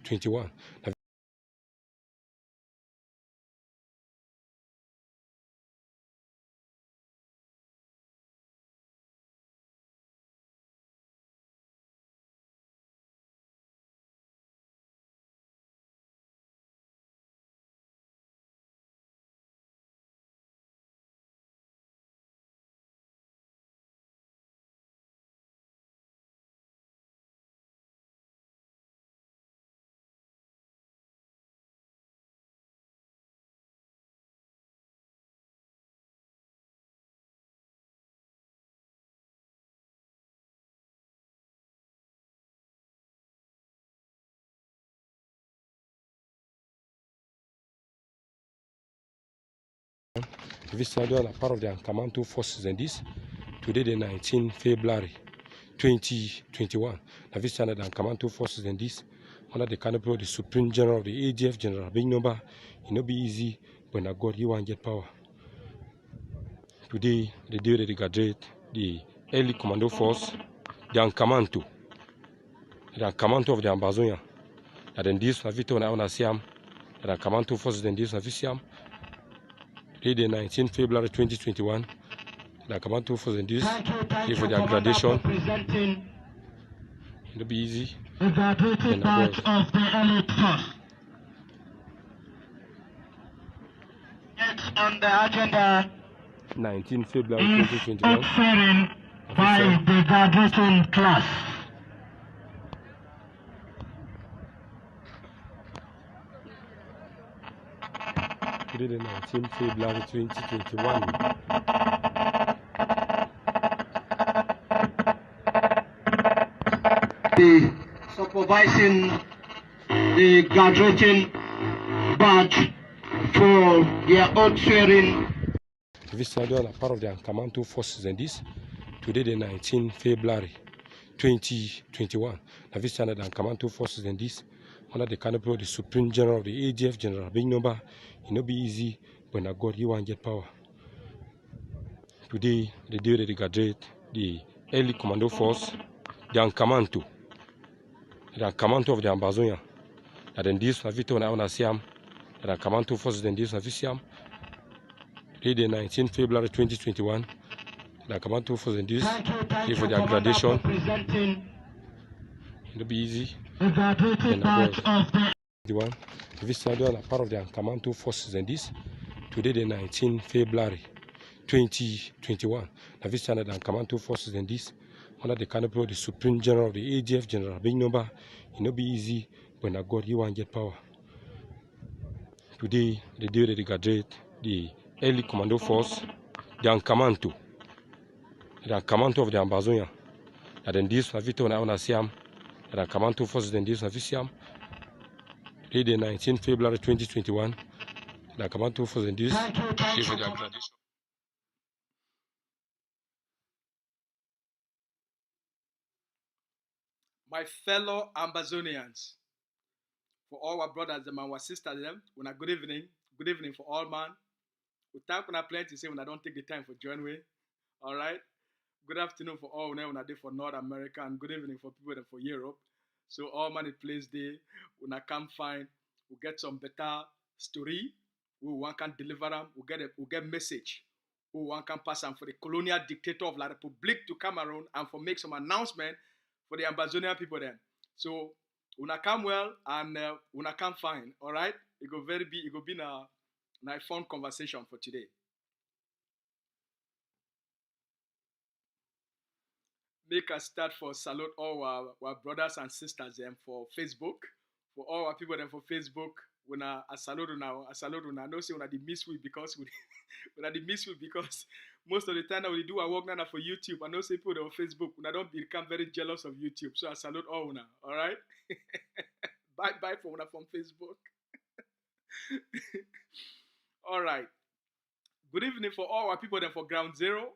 2021. This Stadium are part of the Cameroun forces and this today the 19th February 2021. Now this standard and Cameroun forces and this under the canopy of the Supreme General of the AGF General big number. It not be easy when I God you want get power. Today the day that they graduate the early commando force, the Ankamanto, the Ankamanto of the Ambazonia. And then this Navito na ona siam, the Ankamanto forces then this Navisiam. Today the 19th February 2021. The Kamanto for this for their graduation. It'll be easy. The graduating batch of the elite force. Next on the agenda, 19 February 2021. Excelling by the graduating class. Today the 19th February 2021. Supervising the graduating batch for their oath swearing. This Stadium are part of the Cameroun forces and this today the 19th February 2021. Now this standard and Cameroun forces and this under the canopy of the Supreme General of the AGF General big number. It not be easy when I God you want get power. Today the day that they graduate the early commando force, the Ankamanto. The Ankamanto of the Ambazonia. And then this Navito na ona siam, the Ankamanto forces then this Navisiam. Today the 19th February 2021. The Ankamanto forces then this for their graduation. It'll be easy. The graduating batch of the one. This Stadium are part of the Cameroun forces and this today the 19th February 2021. Now this standard and Cameroun forces and this under the canopy of the Supreme General of the AGF General big number. It not be easy when I God you want get power. Today the day that they graduate the early commando force, the Ankamanto, the Ankamanto of the Ambazonia. And then this Navito na ona siam, the Ankamanto forces then this Navisiam. Today the 19th February 2021. The Ankamanto forces then this for their graduation. My fellow Ambazonians, for all our brothers and our sisters, when a good evening for all man. We thank when I plenty say when I don't take the time for join way. All right. Good afternoon for all when I did for North America, and good evening for people that for Europe. So all man it plays day when I come find we get some better story. We one can deliver them. We get message. We one can pass them for the colonial dictator of La Republique to Cameroon and for make some announcement for the Ambazonian people then. So una come well and una come fine. All right. It go be a fun conversation for today. Make us start for salute all our brothers and sisters for Facebook. For all our people for Facebook, when I salute now, I know say when I miss we because because most of the time that we do our work now for YouTube. I know say people on Facebook, when I don't become very jealous of YouTube. So I salute all now. All right. Bye for una from Facebook. All right. Good evening for all our people for Ground Zero.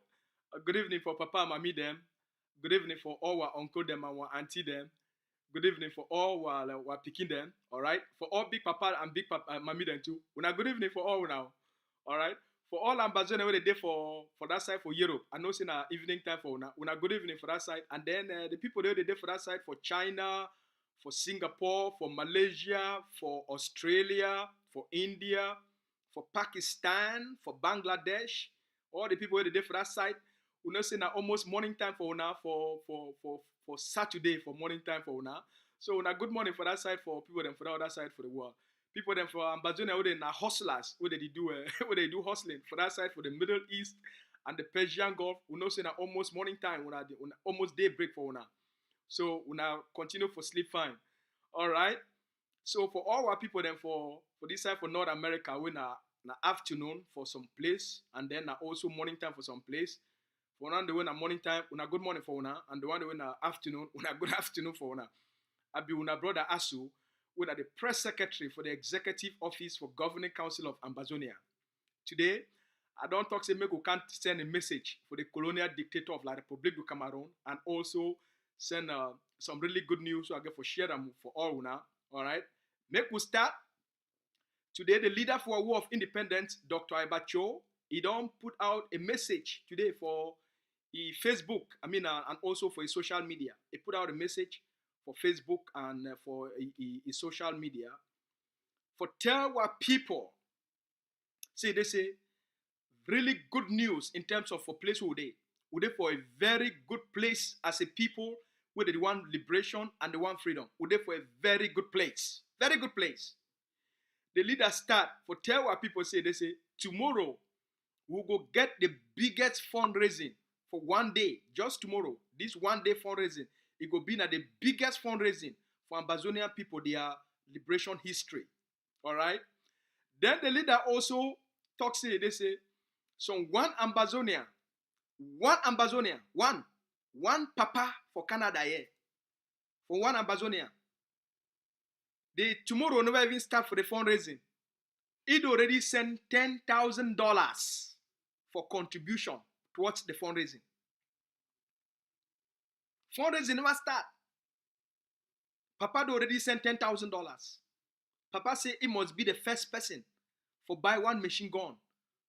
Good evening for Papa and Mommy them. Good evening for all our uncle them and our auntie them. Good evening for all our picking them. All right. For all big papa and big papa and mommy them too. Una good evening for all now. All right. For all Ambazonians where they day for that side for Europe. I know it's in evening time for una good evening for that side. And then the people there they day for that side for China, for Singapore, for Malaysia, for Australia, for India, for Pakistan, for Bangladesh, all the people where they did for that side. We know say now almost morning time for una for Saturday for morning time for una. So una good morning for that side for people them for the other side for the world. People them for Ambazonia where they na hustlers where they do where they do hustling for that side for the Middle East and the Persian Gulf. We know say now almost morning time una almost daybreak for una. So we now continue for sleep fine. All right. So for all our people then for this side for North America, we na afternoon for some place and then also morning time for some place. For one the one morning time, una good morning for una, and the one the one afternoon, una good afternoon for una. I be una brother Asu, we are the press secretary for the Executive Office for Governing Council of Ambazonia. Today, I don't talk say make we can't send a message for the colonial dictator of La République du Cameroun and also send some really good news so I get for share them for all una. All right, make we start. Today, the leader for a war of independence, Dr. Ibacho, he don't put out a message today for Facebook, and also for his social media. He put out a message for Facebook and for his social media for tell what people say. They say really good news in terms of for place who they for a very good place as a people where they want liberation and they want freedom. Would they for a very good place, very good place. The leader start for tell what people say. They say tomorrow we'll go get the biggest fundraising for one day, just tomorrow. This one day fundraising, it will be now the biggest fundraising for Ambazonian people, their liberation history. All right. Then the leader also talks. They say, so one Ambazonian, one papa for Canada here, for one Ambazonian. They tomorrow never even start for the fundraising. It already sent $10,000 for contribution towards the fundraising. Fundraising never start. Papa already sent $10,000. Papa say he must be the first person for buy one machine gun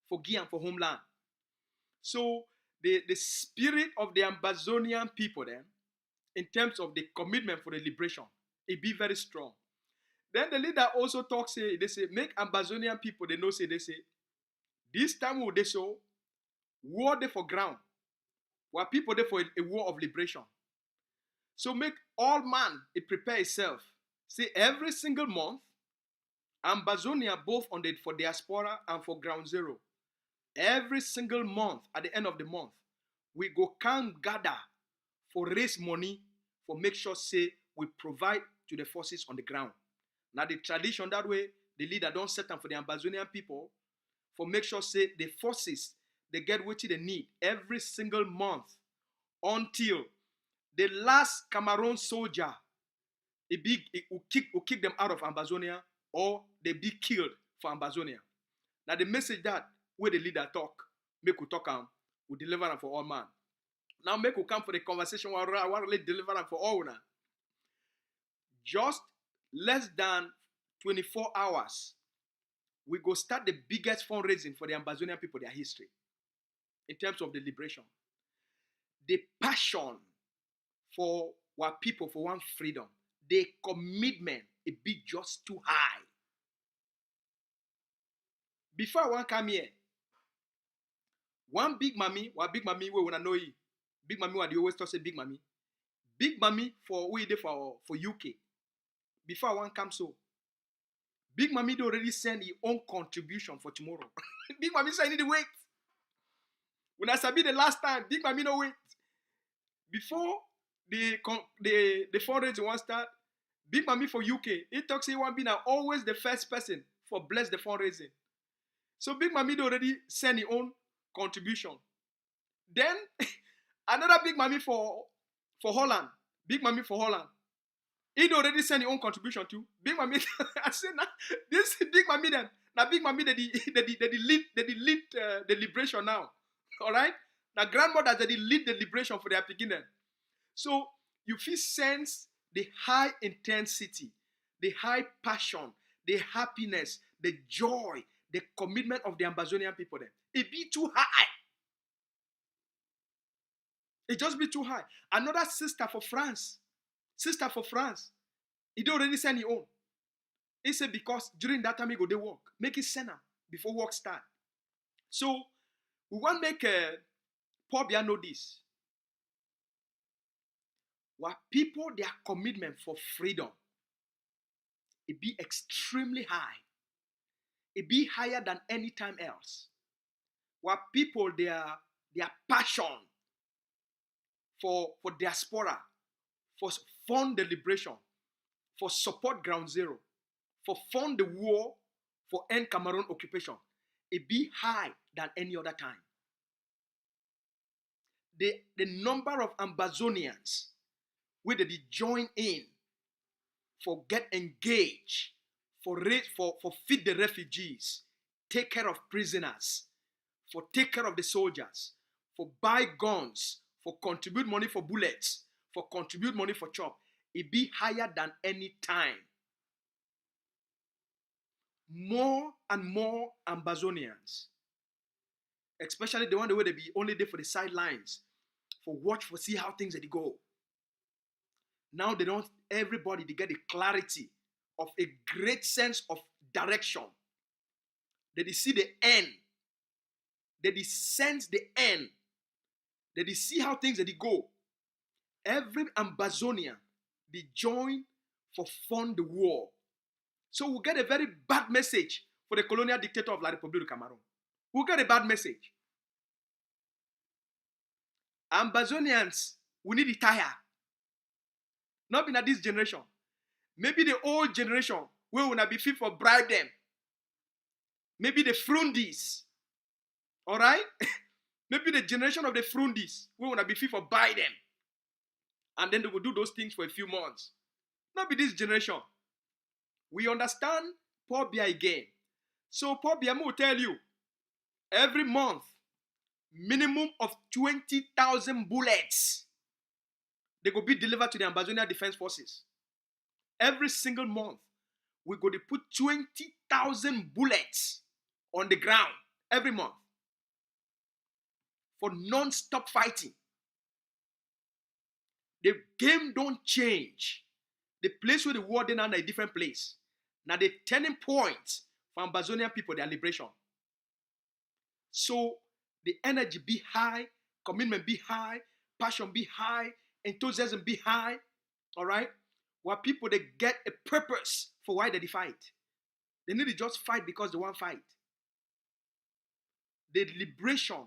for Guiana for homeland. So the spirit of the Ambazonian people then, in terms of the commitment for the liberation, it be very strong. Then the leader also talks, they say, make Ambazonian people, they know, they say, this time will they show war they for ground, while people there for a war of liberation. So make all man it prepare itself. See, every single month, Ambazonia both on the for diaspora and for ground zero. Every single month, at the end of the month, we go come gather for raise money for make sure say we provide to the forces on the ground. Now the tradition that way, the leader don't set them for the Ambazonian people for make sure say the forces they get what they need every single month until the last Cameroun soldier will kick them out of Ambazonia or they be killed for Ambazonia. Now the message that where the leader talk, make we talk we deliver them for all man. Now make we come for the conversation where I want to deliver them for all now. Just less than 24 hours, we go start the biggest fundraising for the Ambazonian people, their history, in terms of the liberation. The passion for our people, for one freedom, the commitment, it be just too high. Before I want come here, one big mommy, we wanna know you. Big mommy, what they always talk say big mommy. Big mommy for we did for UK. Before I want come so. Big mommy already send his own contribution for tomorrow. Big mommy say I need to wait. When I sabi the last time, Big mommy no wait. Before the fundraising one start, Big mommy for UK, he talks he want be now always the first person for bless the fundraising. So Big mommy already send his own contribution. Then another Big mommy for Holland. Big mommy for Holland. He already sent his own contribution too. Big mommy, I said, nah, this Big mommy then. Now Big mommy they lead the liberation now. All right. Now grandmothers they lead the liberation for their beginning. So you feel sense the high intensity, the high passion, the happiness, the joy, the commitment of the Ambazonian people then. It be too high. It just be too high. Another sister for France. He don't already send his own. He said because during that time he go dey work. Make it send am before work start. So we want make Paul Biya know this. What people, their commitment for freedom, it be extremely high. It be higher than any time else. What people, their passion for diaspora, for fund the liberation, for support ground zero, for fund the war, for end Cameroon occupation, it be high than any other time. The number of Ambazonians where they join in for get engaged, for feed the refugees, take care of prisoners, for take care of the soldiers, for buy guns, for contribute money for bullets, for contribute money for chop, it be higher than any time. More and more Ambazonians, especially the one where they be only there for the sidelines, for watch, for see how things they go. Now they don't, everybody, they get the clarity of a great sense of direction. They see the end. They sense the end. They see how things they go. Every Ambazonian, they join for fund the war. So we'll get a very bad message for the colonial dictator of La République du Cameroun. We'll get a bad message. Ambazonians, we need to retire. Not in this generation. Maybe the old generation, we will not be fit for bribe them. Maybe the Frundis. Alright? Maybe the generation of the Frundis, we will not be fit for buy them. And then they will do those things for a few months. Not be this generation. We understand Paul Biya again. So Paul Biya will tell you, every month, minimum of 20,000 bullets, they will be delivered to the Ambazonian Defense Forces. Every single month, we're going to put 20,000 bullets on the ground every month for non-stop fighting. The game don't change. The place where the war is now is a different place. Now the turning point for Ambazonian people, their liberation. So the energy be high, commitment be high, passion be high, enthusiasm be high. All right? Where people, they get a purpose for why they fight. They need to just fight because they want to fight. The liberation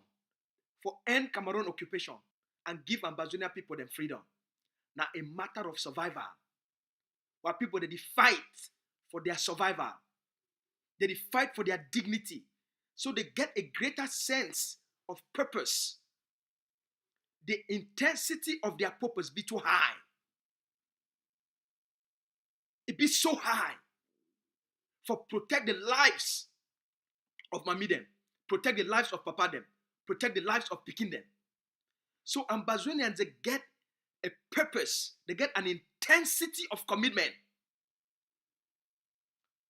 for end Cameroon occupation and give Ambazonian people them freedom. Now a matter of survival. Where people, they fight for their survival. They fight for their dignity. So they get a greater sense of purpose. The intensity of their purpose be too high. It be so high for protect the lives of Mami them, protect the lives of Papa them, protect the lives of Pikin them. So Ambazonians, they get a purpose, they get an intensity of commitment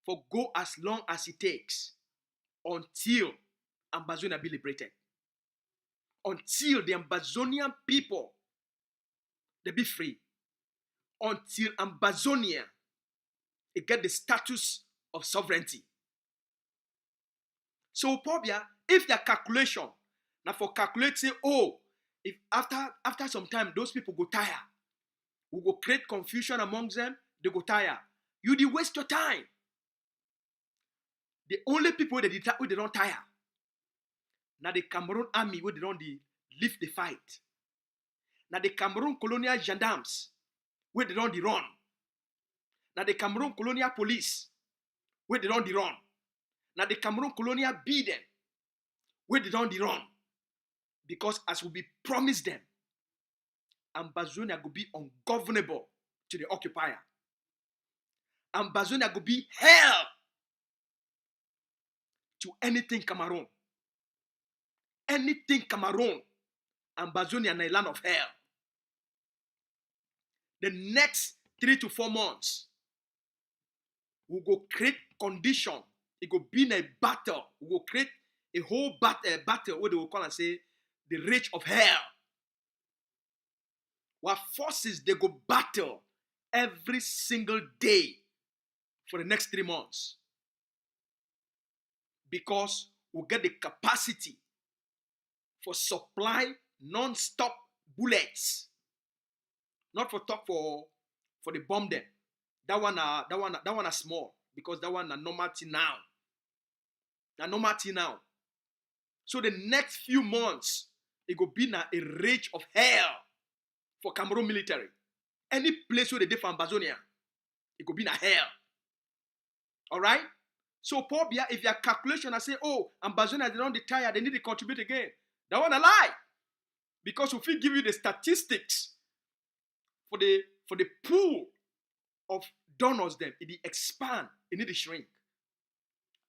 for go as long as it takes until Ambazonia be liberated. Until the Ambazonian people, they be free. Until Ambazonia, it get the status of sovereignty. So Paul Biya, if their calculation, now for calculate say, oh, if after some time those people go tire, we go create confusion amongst them, they go tire. You did waste your time. The only people that they don't tire. Now the Cameroon army where they don't lift the fight. Now the Cameroon colonial gendarmes where they don't run. Now the Cameroon colonial police where they don't run. Now the Cameroon colonial beat them where they don't run. Because as will be promised them, Ambazonia will be ungovernable to the occupier. Ambazonia will be hell to anything Cameroon. Anything Cameroon, Ambazonia is a land of hell. The next 3 to 4 months, we go create condition. It go be in a battle. We go create a whole battle, what they will call and say, the rage of hell. What forces they go battle every single day for the next 3 months. Because we'll get the capacity for supply non-stop bullets. Not for talk for the bomb them. That one are small because that one are normal now. Now normal now. So the next few months, it will be a rage of hell for Cameroon military. Any place where they did for Ambazonia, it could be a hell. All right? So, Paul Biya, if your calculation and say, oh, Ambazonia, they don't retire, they need to contribute again. That one a lie. Because if we give you the statistics for the pool of donors, then it expand, it need to shrink.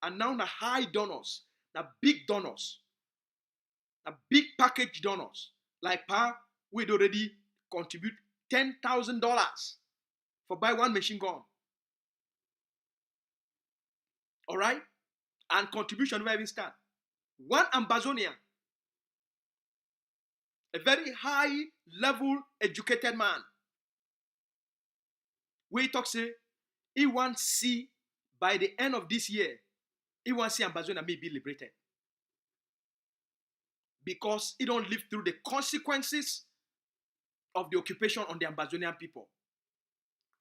And now the high donors, the big donors, the big package donors, like Pa, we'd already contribute $10,000 for buy one machine gun. All right? And contribution will even start. One Ambazonian, a very high level educated man, where he talks say, he wants to see by the end of this year, he wants to see Ambazonia may be liberated. Because he don't live through the consequences of the occupation on the Ambazonian people.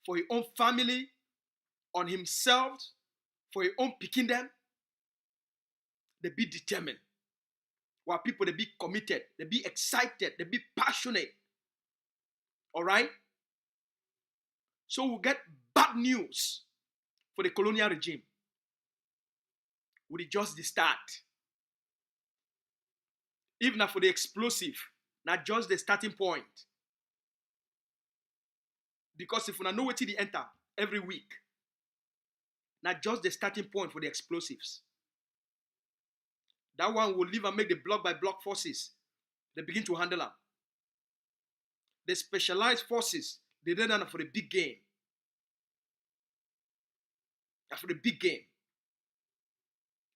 For his own family, on himself, for his own picking them, they be determined. While people, they be committed, they be excited, they be passionate. All right? So we'll get bad news for the colonial regime. Will it just the start? Even for the explosive, not just the starting point. Because if we know what they enter every week, not just the starting point for the explosives. That one will leave and make the block by block forces. They begin to handle them. The specialized forces, they did that for the big game. For the big game.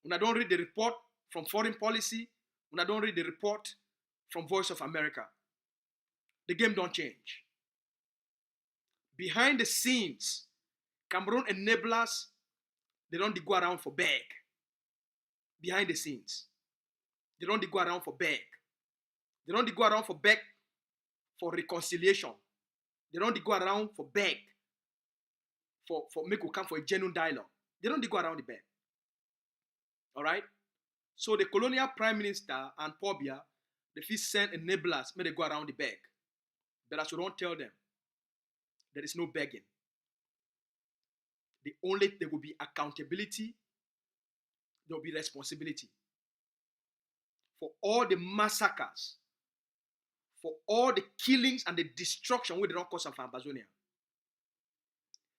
When I don't read the report from Foreign Policy, when I don't read the report from Voice of America, the game don't change. Behind the scenes, Cameroon enablers, they don't go around for beg. Behind the scenes. They don't go around for beg. They don't go around for beg for reconciliation. They don't go around for beg for make we come for a genuine dialogue. They don't go around the beg. All right? So the colonial prime minister and Paul Biya, they fit send enablers, may they go around the beg. But as we don't tell them, there is no begging. There will be accountability, there will be responsibility. For all the massacres, for all the killings and the destruction we did not cause of Ambazonia.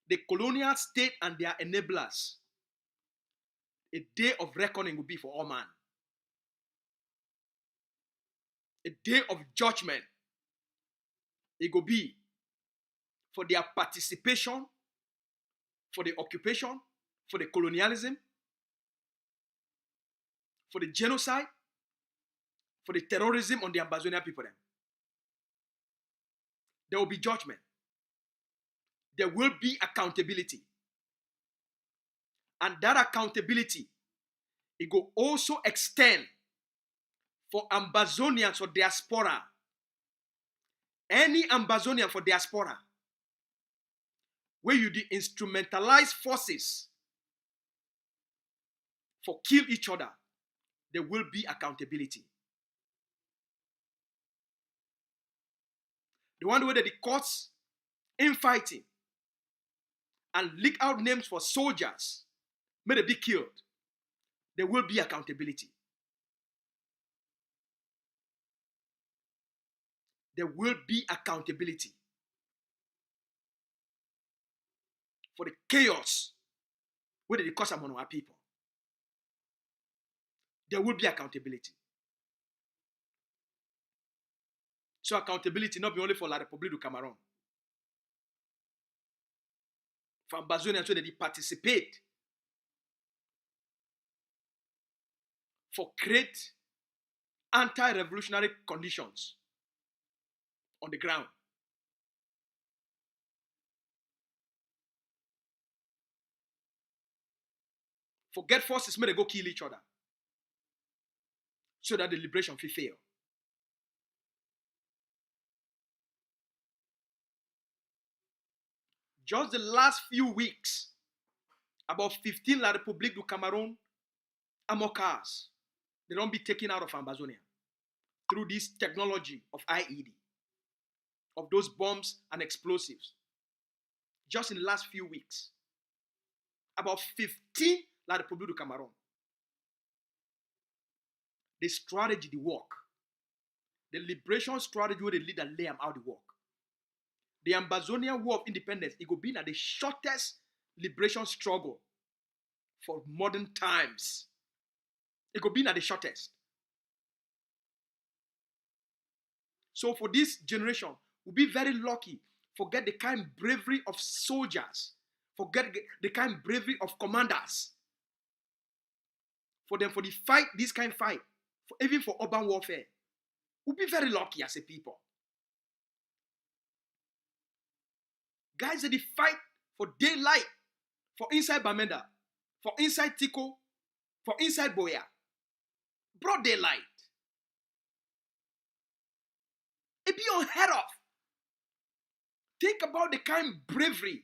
The colonial state and their enablers, a day of reckoning will be for all man. A day of judgment, it will be for their participation, for the occupation, for the colonialism, for the genocide, for the terrorism on the Ambazonian people. There will be judgment. There will be accountability. And that accountability, it will also extend for Ambazonians or diaspora. Any Ambazonian for diaspora, where you instrumentalize forces for kill each other, there will be accountability. The one where the courts infighting and leak out names for soldiers may they be killed, there will be accountability. There will be accountability for the chaos where they cause among our people. There will be accountability. So accountability not be only for La République du Cameroun. For Ambazonians so that they participate for create anti-revolutionary conditions on the ground. Forget forces, may they go kill each other. So that the liberation will fail. Just the last few weeks, about 15 La République du Cameroun armor cars, they don't be taken out of Amazonia through this technology of IED, of those bombs and explosives. Just in the last few weeks, about 15 La République du Cameroun. The strategy, the work. The liberation strategy where they lead and lay them out the work. The Amazonian War of Independence, it will be the shortest liberation struggle for modern times. It could be the shortest. So for this generation, we'll be very lucky. Forget the kind of bravery of soldiers. Forget the kind of bravery of commanders. For them, for the fight, this kind of fight, even for urban warfare, we'll be very lucky as a people. Guys, they fight for daylight, for inside Bamenda, for inside Tiko, for inside Biya. Broad daylight. It be unheard of. Think about the kind of bravery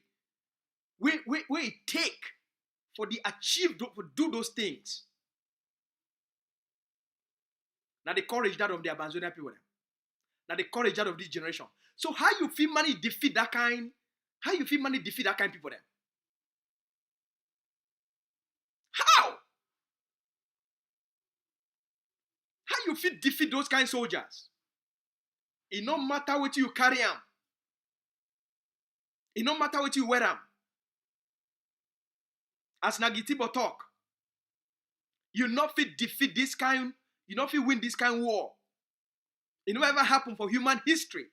where it take for the achieve to do those things. Now the courage that of the Amazonian people. Now the courage that of this generation. So how you feel money defeat that kind? How you feel money defeat that kind of people then? How? How you feel defeat those kind of soldiers? It no matter what you carry them. It no matter what you wear them. As Nagitibo talk, you not fit defeat this kind, you not fit win this kind of war. It never ever happened for human history.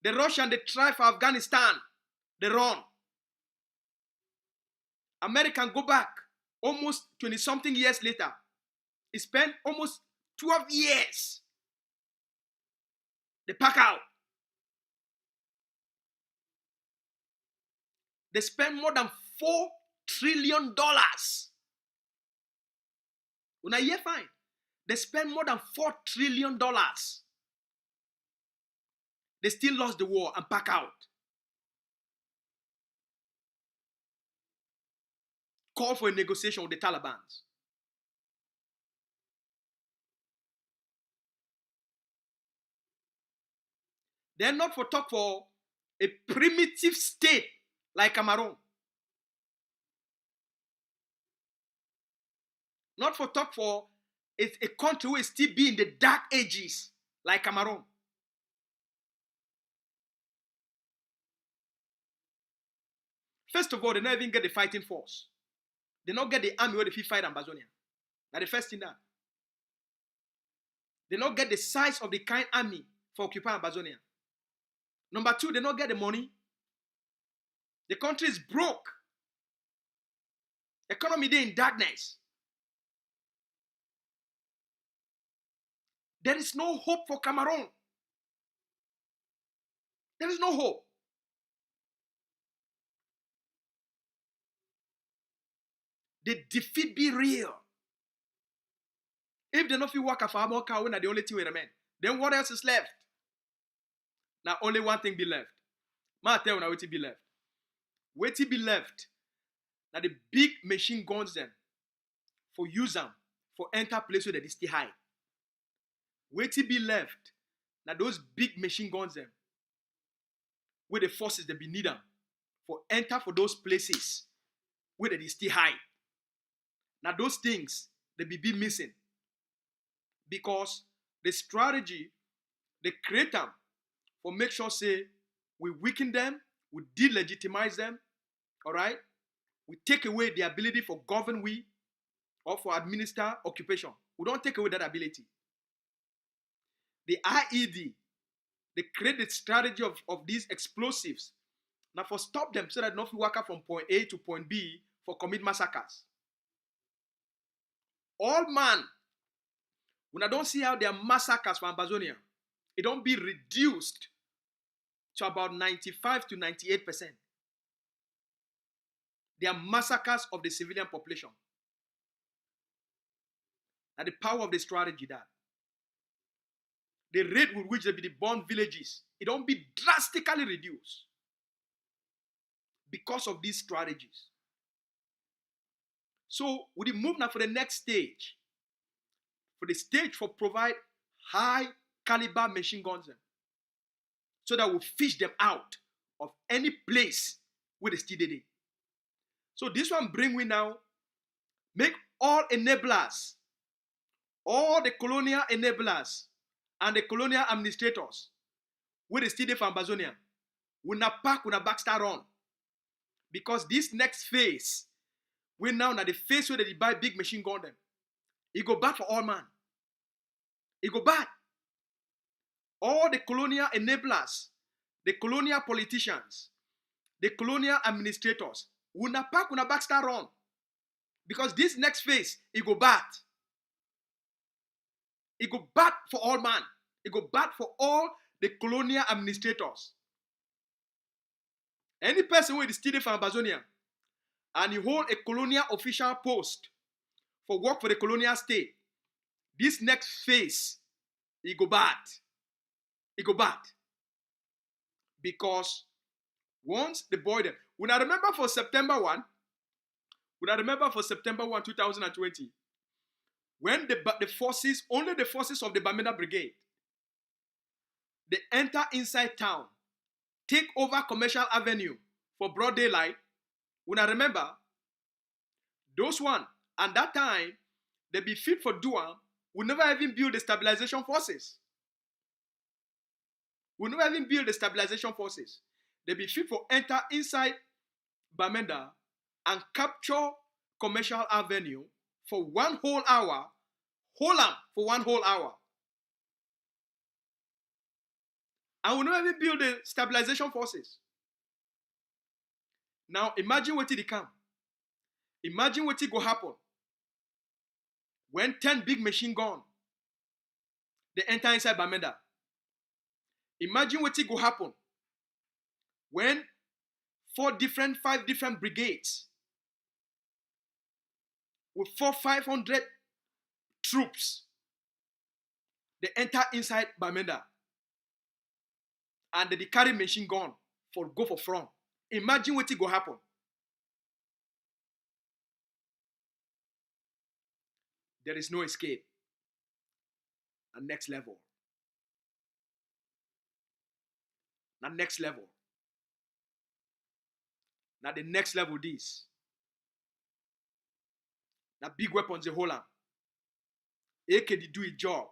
The Russian, they try for Afghanistan. They run. American go back almost 20-something years later. He spent almost 12 years. They pack out. They spend more than $4 trillion. When I hear fine, they spend more than $4 trillion. They still lost the war and pack out. Call for a negotiation with the Taliban. They're not for talk for a primitive state like Cameroun. Not for talk for a country who is still be in the dark ages like Cameroun. First of all, they don't even get the fighting force. They don't get the army where they fight Amazonia. That's the first thing that. They don't get the size of the kind army for occupying Amazonia. Number two, they don't get the money. The country is broke. Economy is in darkness. There is no hope for Cameroun. There is no hope. The defeat be real. If they don't feel work for America, when are the only thing we remain, then what else is left? Now only one thing be left. Ma tell you now what be left. What be left? Now the big machine guns them for use them for enter place where they stay high. What be left? Now those big machine guns them where the forces they be need them for enter for those places where they stay high. Now those things they be missing because the strategy they create them for make sure say we weaken them, we delegitimize them, all right? We take away the ability for govern we or for administer occupation. We don't take away that ability. The IED, they create the strategy of these explosives. Now for stop them so that not work out from point A to point B for commit massacres. All man, when I don't see how there are massacres for Amazonia, it don't be reduced to about 95 to 98%. They are massacres of the civilian population. And the power of the strategy that the rate with which they be born villages, it don't be drastically reduced because of these strategies. So we move now for the next stage. For the stage for provide high caliber machine guns so that we fish them out of any place where they still did it. So this one bring we now, make all enablers, all the colonial enablers and the colonial administrators where they still did from Amazonia, we not pack, we not backstar run. Because this next phase, we now at the phase where they buy big machine gun them. It go bad for all man. It go bad. All the colonial enablers, the colonial politicians, the colonial administrators, una pack, una backstar run. Because this next phase, it go bad. It go bad for all man. It go bad for all the colonial administrators. Any person who is stealing from Amazonia and you hold a colonial official post for work for the colonial state, this next phase, it go bad. It go bad. Because once the border, when I remember for September 1, 2020, when the forces, only the forces of the Bamenda Brigade, they enter inside town, take over Commercial Avenue for broad daylight. When I remember, those one, and that time, they be fit for Dua, we never even build the stabilization forces. We never even build the stabilization forces. They be fit for enter inside Bamenda and capture Commercial Avenue for 1 whole hour, hold them for 1 whole hour. And we never even build the stabilization forces. Now imagine what it come. Imagine what it go happen when 10 big machine gun they enter inside Bamenda. Imagine what it go happen when 5 different brigades with 500 troops they enter inside Bamenda and they carry machine gun for go for front. Imagine what it go happen. There is no escape. And next level. Now next level. Now the next level this. Now big weapons they hold on. AK they do a job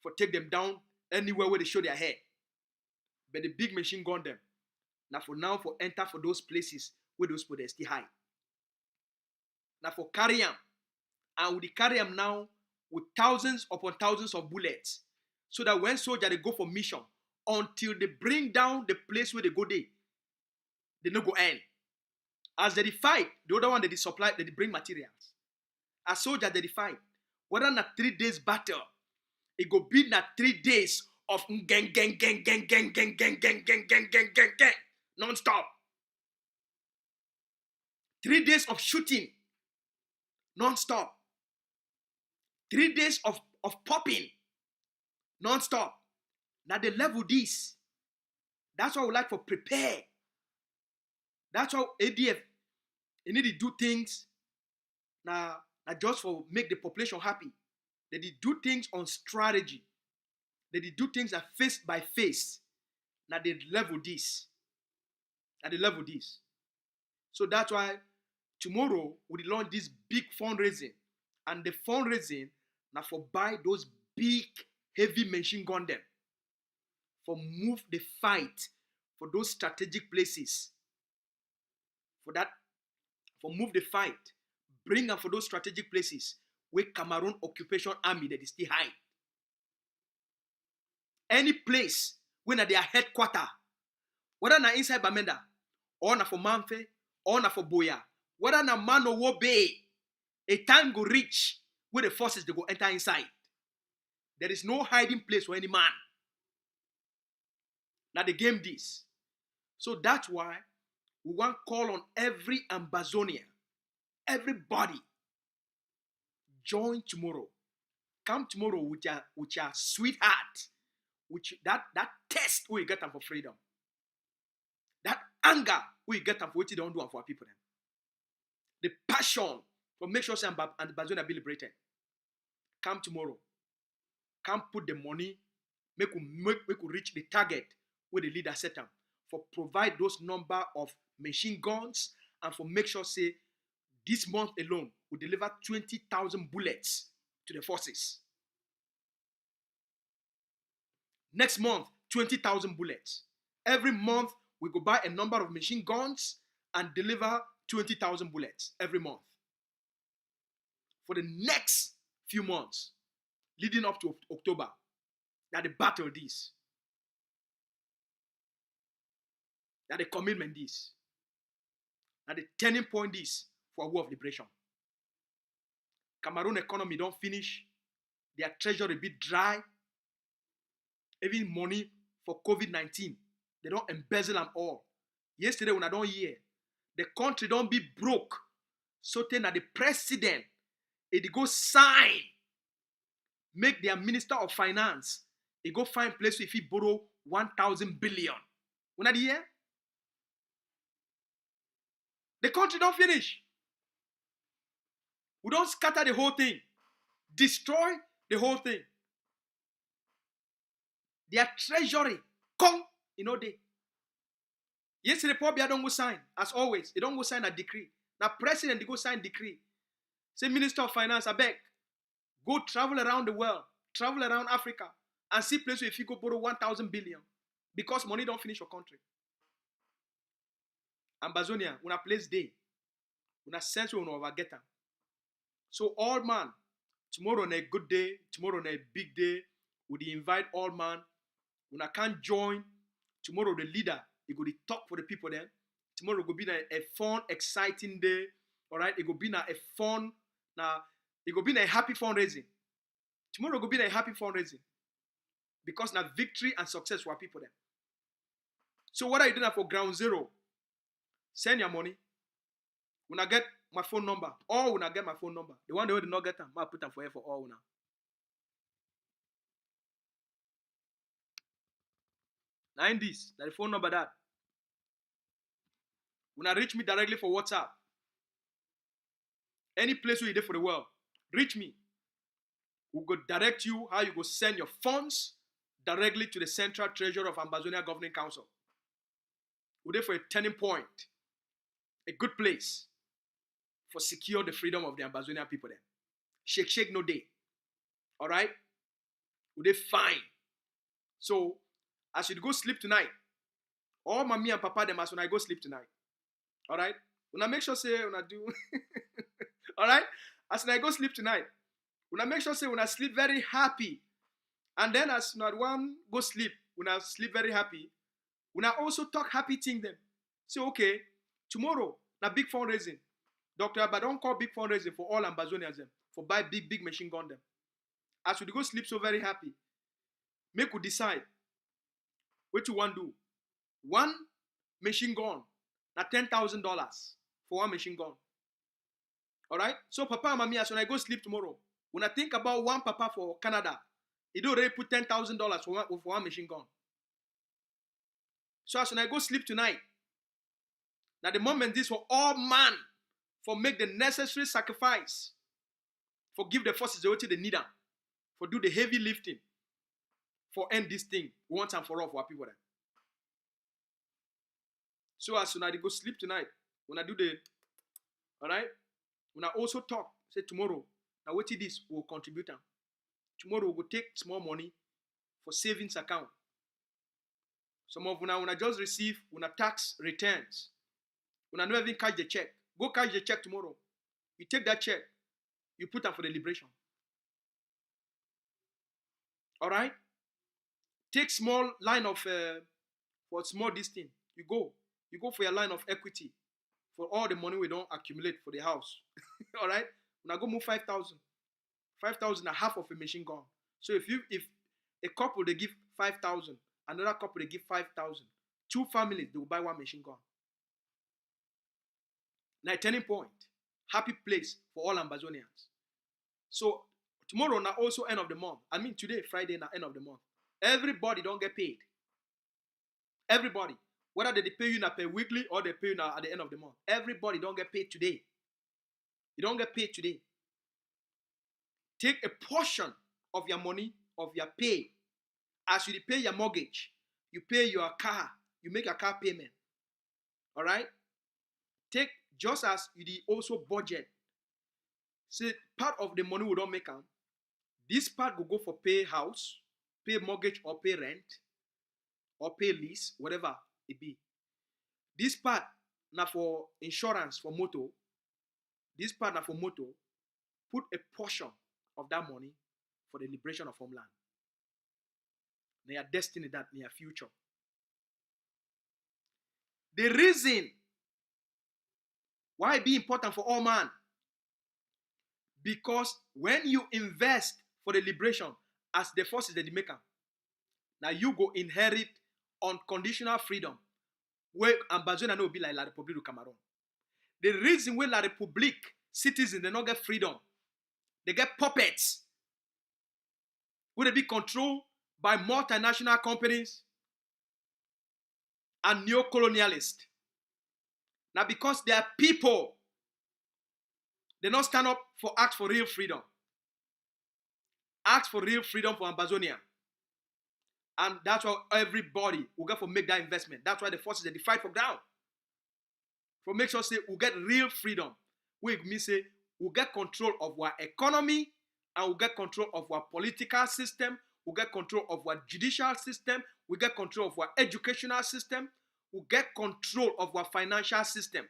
for take them down anywhere where they show their head. But the big machine gun them. Now for enter for those places where those people they still hide. Now for carry them. And we carry them now with thousands upon thousands of bullets. So that when soldiers they go for mission, until they bring down the place where they go there, they no go end. As they fight, the other one they supply, they bring materials. As soldiers they fight, whether na 3 days battle, it go be na 3 days of gang non-stop. 3 days of shooting non-stop. 3 days of popping non-stop. Now the level this. That's why we like for prepare. That's how ADF you need to do things now just for make the population happy. They did do things on strategy. They did do things face by face. Now they level this. Now they level this. So that's why tomorrow we launch this big fundraising. And the fundraising now for buy those big heavy machine gun them. For move the fight for those strategic places. For move the fight. Bring them for those strategic places where Cameroun occupation army that is still high. Any place where they are headquarters, whether na inside Bamenda, or na for Manfe, or na for Biya, whether na Mano Wo Bay, a time go reach where the forces they go enter inside. There is no hiding place for any man. Now the game this. So that's why We want to call on every Ambazonian, everybody, join tomorrow. Come tomorrow with your sweetheart, with that test we get them for freedom. That anger we get them for what you don't do for our people. The passion for make sure Ambazonia be liberated. Come tomorrow. Come put the money, make we reach the target where the leader set them. For provide those number of machine guns and for make sure say this month alone we deliver 20,000 bullets to the forces. Next month, 20,000 bullets. Every month we go buy a number of machine guns and deliver 20,000 bullets every month. For the next few months, leading up to October, that the battle this. That the commitment this. That the turning point this for a war of liberation. Cameroon economy don't finish. Their treasury be dry. Even money for COVID-19, they don't embezzle them all. Yesterday when I don't hear, the country don't be broke. So then that the president, he go sign, make their minister of finance, he go find place if he borrow 1,000 billion. When I hear, the country don't finish. We don't scatter the whole thing, destroy the whole thing. Their treasury come in all day. Yesterday, Paul Biya don't go sign, as always. They don't go sign a decree. Now, president, they go sign decree. Say, Minister of Finance, I beg, go travel around the world, travel around Africa, and see places where if you go borrow 1,000 billion, because money don't finish your country. Ambazonia, una place day, una sense we una get them. So all man, tomorrow on a good day, tomorrow on a big day, we invite all man. Una can't join. Tomorrow the leader, he go to talk for the people then. Tomorrow will be a fun, exciting day. All right, it will be a fun, it will be a happy fundraising. Tomorrow will be a happy fundraising because now victory and success for our people then. So what are you doing for ground zero? Send your money. When I get my phone number, or when I get my phone number, the one that did not get them, I put them for here for all now. Now in this, that the phone number that. When I reach me directly for WhatsApp, any place where you're there for the world, reach me. We'll go direct you how you go send your funds directly to the Central Treasurer of Ambazonia Governing Council. We're there for a turning point, a good place for secure the freedom of the Ambazonian people there. Shake no day. All right? We're there fine. So, as you go sleep tonight, all mommy and papa them as when I go sleep tonight. All right? When I make sure say when I do, all right? As when I go sleep tonight, when I make sure say when I sleep very happy, and then as when I one go sleep, when I sleep very happy, when I also talk happy thing them. Say okay, tomorrow na big fundraising. Dr. Abba don't call big fundraising for all Ambazonians them for buy big machine gun them. As we go sleep so very happy, make we decide what you want to do. One machine gun, na $10,000 for one machine gun. All right? So papa and mommy, as when I go sleep tomorrow, when I think about one papa for Canada, he do already put $10,000 for one machine gun. So as when I go sleep tonight, now the moment this for all man, for make the necessary sacrifice, for give the forces the way they need them, for do the heavy lifting, for end this thing once and for all for our people. Then. So as soon as I go sleep tonight, when I do the, all right, when I also talk, say tomorrow, now what it is, we'll contribute them. Tomorrow we'll take small money for savings account. Some of when I just receive when I tax returns, when I never even catch the check, go catch the check tomorrow. You take that check, you put them for the liberation. All right? Take small line of, for small this thing. You go for your line of equity for all the money we don't accumulate for the house. All right? When I go move 5,000. 5,000 are half of a machine gun. So if a couple, they give 5,000, another couple, they give 5,000. Two families, they will buy one machine gun. Now a turning point. Happy place for all Ambazonians. So tomorrow now also end of the month. I mean today, Friday now end of the month. Everybody don't get paid. Everybody. Whether they pay you now per weekly or they pay you now at the end of the month. Everybody don't get paid today. You don't get paid today. Take a portion of your money, of your pay. As you pay your mortgage, you pay your car, you make a car payment. All right? Take just as you also budget. Say part of the money we don't make them. This part will go for pay house, pay mortgage or pay rent, or pay lease, whatever it be. This part now for insurance for motor. This part now for motor. Put a portion of that money for the liberation of homeland. Their destiny, that their future. The reason why it be important for all man, because when you invest for the liberation as the forces that they make them, now you go inherit unconditional freedom where Ambazonia will be like La République du Cameroun. The reason why La République citizens they not get freedom, they get puppets where they be controlled by multinational companies and neo-colonialists. Now because they are people, they don't stand up for act for real freedom. Ask for real freedom for Ambazonia. And that's why everybody will get for make that investment. That's why the forces they fight for ground. For make sure say we'll get real freedom. We mean say we'll get control of our economy and we'll get control of our political system. We'll get control of our judicial system. We'll get control of our educational system. We'll get control of our financial system.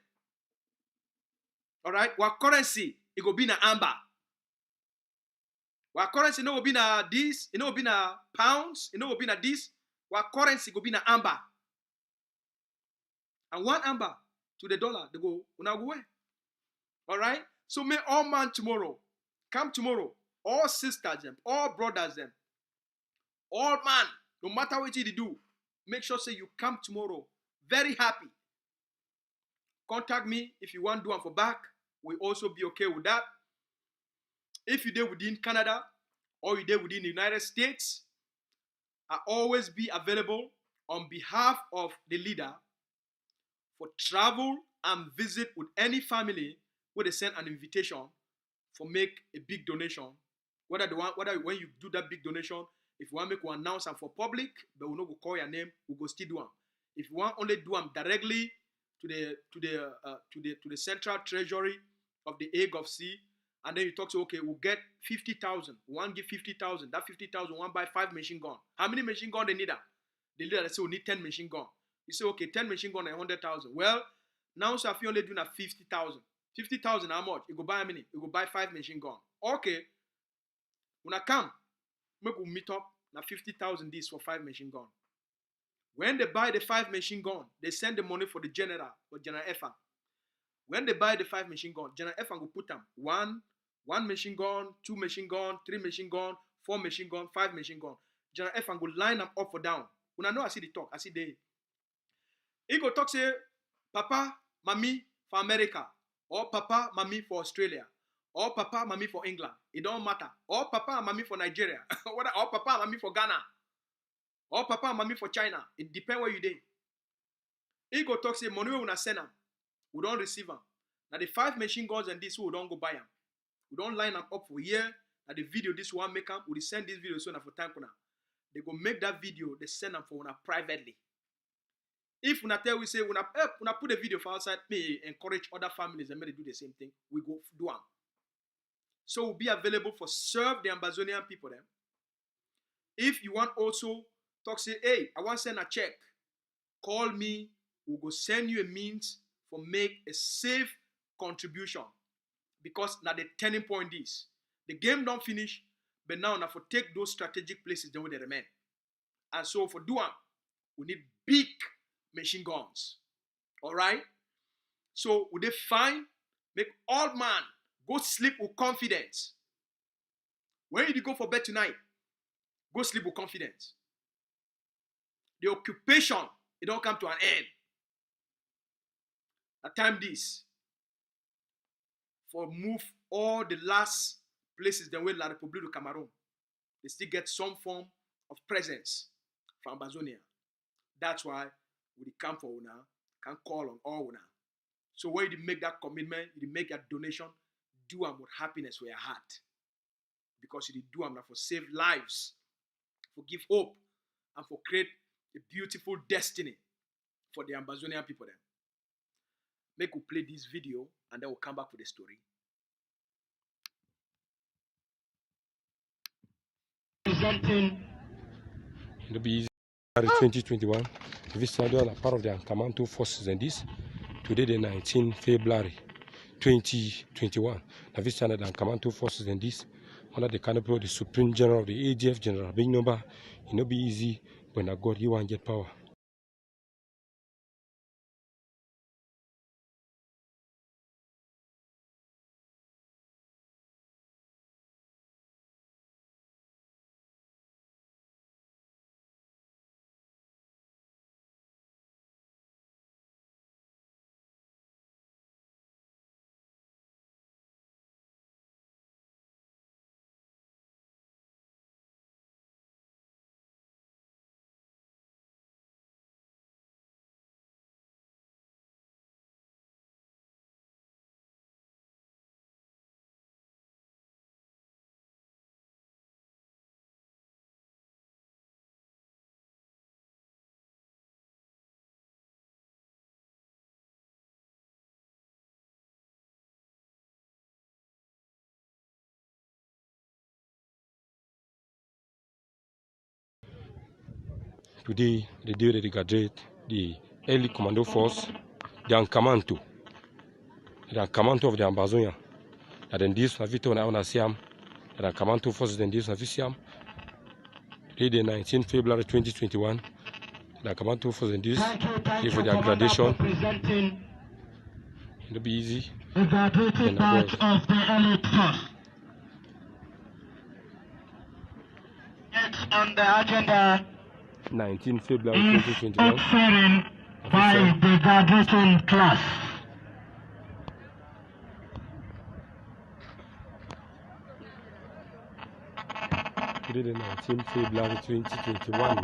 All right? Our currency, it will be in amber. Our currency, it will be in this. It will be in pounds. It will be in this. Our currency will be in amber. And one amber to the dollar, they go, away. All right? So may all man tomorrow, come tomorrow, all sisters, them, all brothers, them, all man, no matter what you do, make sure say you come tomorrow very happy. Contact me if you want to do one for back. We'll also be okay with that. If you're there within Canada or you're there within the United States, I always be available on behalf of the leader for travel and visit with any family where they send an invitation for make a big donation. Whether when you do that big donation, if you want to make one announcement for public, but we no go call your name, we go still do them. If you want only do them directly to the central treasury of the Hague of Sea, and then you talk to okay, we'll get 50,000. One give 50,000. That 50,000 one buy 5 machine gun. How many machine gun they need? The leader say we need 10 machine gun. You say okay, 10 machine gun and 100,000. Well, now so if you only doing a 50,000. 50,000 how much? You go buy how many? You go buy 5 machine gun. Okay. When I come, make we meet up. Now 50,000 this for 5 machine gun. When they buy the 5 machine gun, they send the money for the general or General Effa. When they buy the 5 machine gun, General Effa will put them one machine gun, 2 machine gun, 3 machine gun, 4 machine gun, 5 machine gun. General Effa will line them up for down. When I know I see the talk, I see the. He go talk say, Papa, Mommy for America, or Papa, Mommy for Australia, or Papa, Mommy for England. It don't matter. Or Papa, Mommy for Nigeria, or Papa, Mommy for Ghana. Or Papa and Mommy for China. It depends where you dey. He go talk say money we una send them. We don't receive them. Now the 5 machine guns and this we don't go buy them. We don't line them up for here. Now the video this one make them. We send this video so na for time kuna. They go make that video. They send them for una privately. If una tell we say una put a video for outside, may encourage other families and may they do the same thing. We go do them. So we'll be available for serve the Ambazonian people then. If you want also talk say, hey, I want to send a check. Call me. We'll go send you a means for make a safe contribution. Because now the turning point is, the game don't finish, but now for take those strategic places, then they remain. And so for doing, we need big machine guns. All right? So would they find, make all man go sleep with confidence. When you go for bed tonight, go sleep with confidence. The occupation, it don't come to an end. At time this, for move all the last places then with La République du Cameroun. They still get some form of presence from Amazonia. That's why we come for una, can call on all una. So when you make that commitment, you make that donation, do them with happiness for your heart. Because you do them for save lives, for give hope, and for create a beautiful destiny for the Amazonian people then. Make we play this video and then we'll come back with the story. Presenting. It'll be easy. 2021. This are part of the Cameroun forces and this. Today the 19th February 2021. Now this are the Cameroun forces and this. Under the canopy of the Supreme General of the ADF General Big number. It'll be easy when I got you and get power. Today, the day that they graduate the early commando force, the Ankamanto of the Ambazonia. And then this, Navito and Aonasiam, and Ankamanto forces, then this, Navisiam. Today, the 19th February 2021, the Ankamanto forces, then this, for their graduation. It'll be easy. The graduating batch of the elite force. Next on the agenda 19 February 2021. Excellent by the graduation class. Today the 19th February 2021.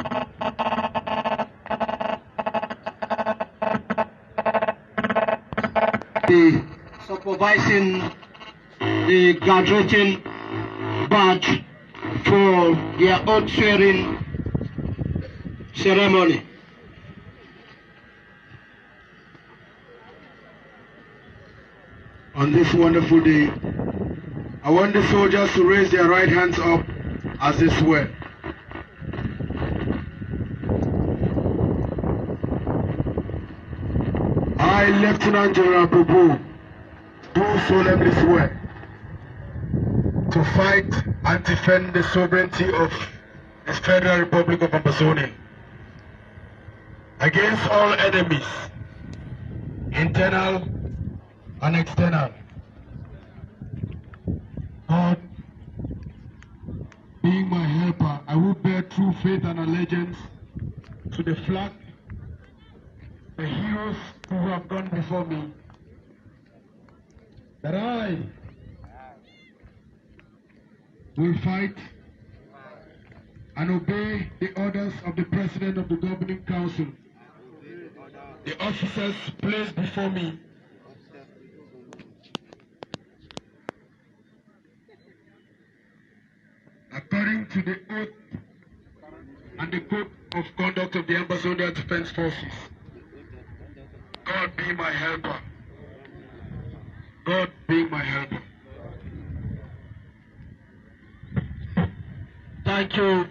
The supervising the graduating batch for their oath swearing ceremony. On this wonderful day, I want the soldiers to raise their right hands up as they swear. I, Lieutenant General Popo, do solemnly swear to fight and defend the sovereignty of the Federal Republic of Amazonia against all enemies, internal and external. God being my helper, I will bear true faith and allegiance to the flag, the heroes who have gone before me, that I will fight and obey the orders of the President of the Governing Council, the officers placed before me, according to the oath and the code of conduct of the Ambazonia Defense Forces. God be my helper. God be my helper. Thank you,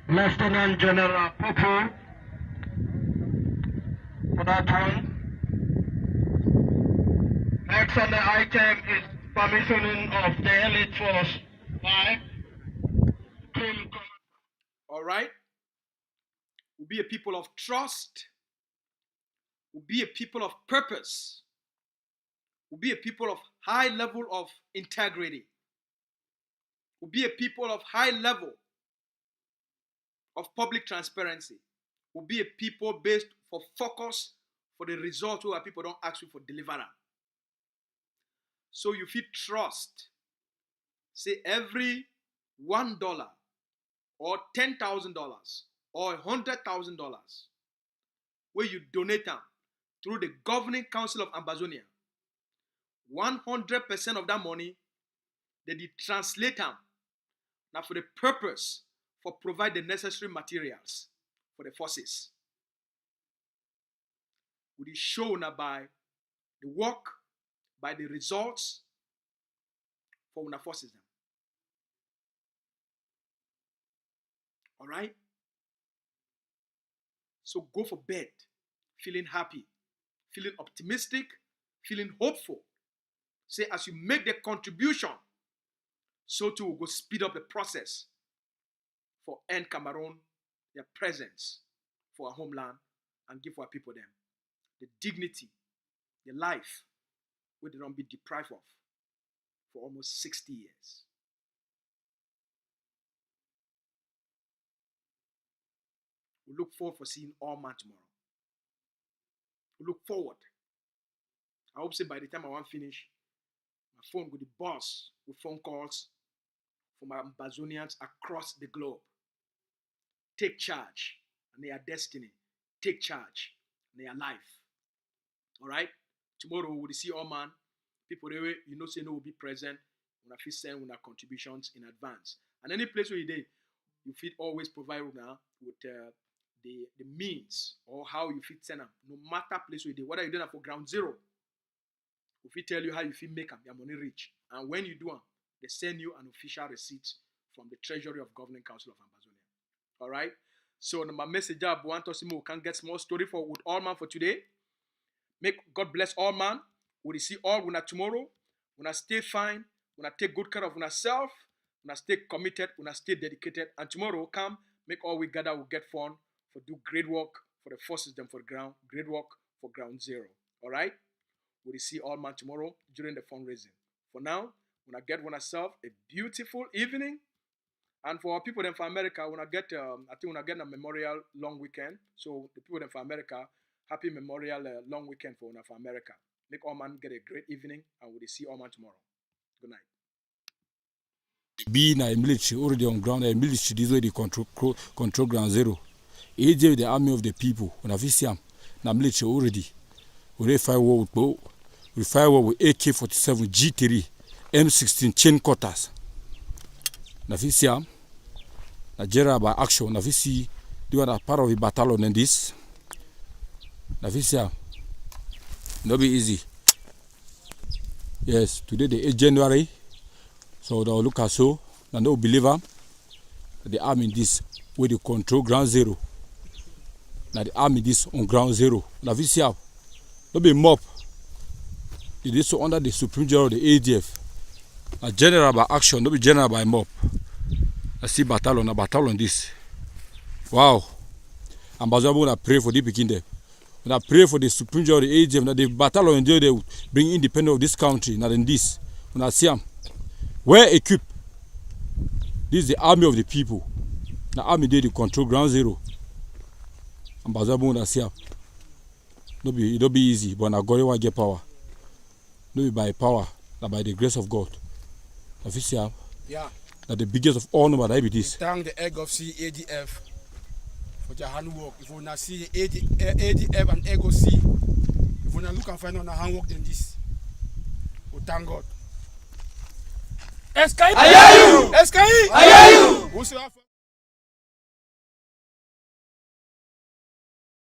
Lieutenant General Popo, for that one. Next on the item is commissioning of the elite force by Supreme Command. All right? We'll be a people of trust. We'll be a people of purpose. We'll be a people of high level of integrity. We'll be a people of high level of public transparency. We'll be a people based for focus for the result where people don't ask you for deliverance. So you feel trust. Say every $1 or $10,000 or $100,000 where you donate them through the Governing Council of Ambazonia, 100% of that money, they translate them now for the purpose for provide the necessary materials for the forces. Would be shown by the work, by the results for the forces them. All right? So go for bed feeling happy, feeling optimistic, feeling hopeful. Say as you make the contribution, so too will go speed up the process for end Cameroun their presence for our homeland and give our people them the dignity, the life where they don't be deprived of for almost 60 years. We look forward for seeing all man tomorrow. We look forward. I hope say by the time I want to finish, my phone will be buzz with phone calls from my Ambazonians across the globe. Take charge and their destiny. Take charge and their life. All right? Tomorrow we will see all man. People you know say no will be present. When I send with our contributions in advance. And any place where you did, you fit always provide now with the means or how you fit send them. No matter place where you did, whether you do that for ground zero, if we tell you how you fit make them, your money reach. And when you do them, they send you an official receipt from the Treasury of Governing Council of Ambazonia. All right? So my message up, want to see we can get small story for with all man for today. Make God bless all man. We will see all when tomorrow. When I stay fine, when I take good care of myself, when I stay committed, when I stay dedicated. And tomorrow will come, make all we gather, will get fun, for do great work for the forces them for the ground, great work for ground zero. All right? We will see all man tomorrow during the fundraising. For now, when I get myself a beautiful evening. And for our people then for America, when I get, I think when I get a memorial long weekend. So the people then for America, happy memorial long weekend for America. Make all man get a great evening, and we'll see all man tomorrow. Good night. Be na military already on ground. The military this way they control ground zero. AJ the army of the people. When I see them, na military already. We fight war with bow. We fight war with AK-47, G3, M16 chain cutters. Na see them. Nigeria by action. Na see they were part of the battalion in this. Na see them. No be easy. Yes, today the 8th January. So they'll look at so and they'll believe them. The army this where they control ground zero. Now the army this on ground zero. Now we see how no be mob. It is so under the Supreme General of the ADF. A general by action, no be general by mob. I see battalion, a battalion this. Wow. Ambassador wanna pray for the begin there. When I pray for the Supreme General of the AGM, that the battalion they will bring independence of this country, not in this. When I see them, well equipped. This is the army of the people. The army they control ground zero. Ambassador when I see them, it don't be easy, but now God will get power. No be by power, but by the grace of God. If you see them, yeah, that the biggest of all number that be this. Thank the egg of CADF. For your handwork. If you want to see ADF and Ego C, if you want to look and find on a handwork than this, we thank God. Eskai! I hear you! Eskai! I hear you!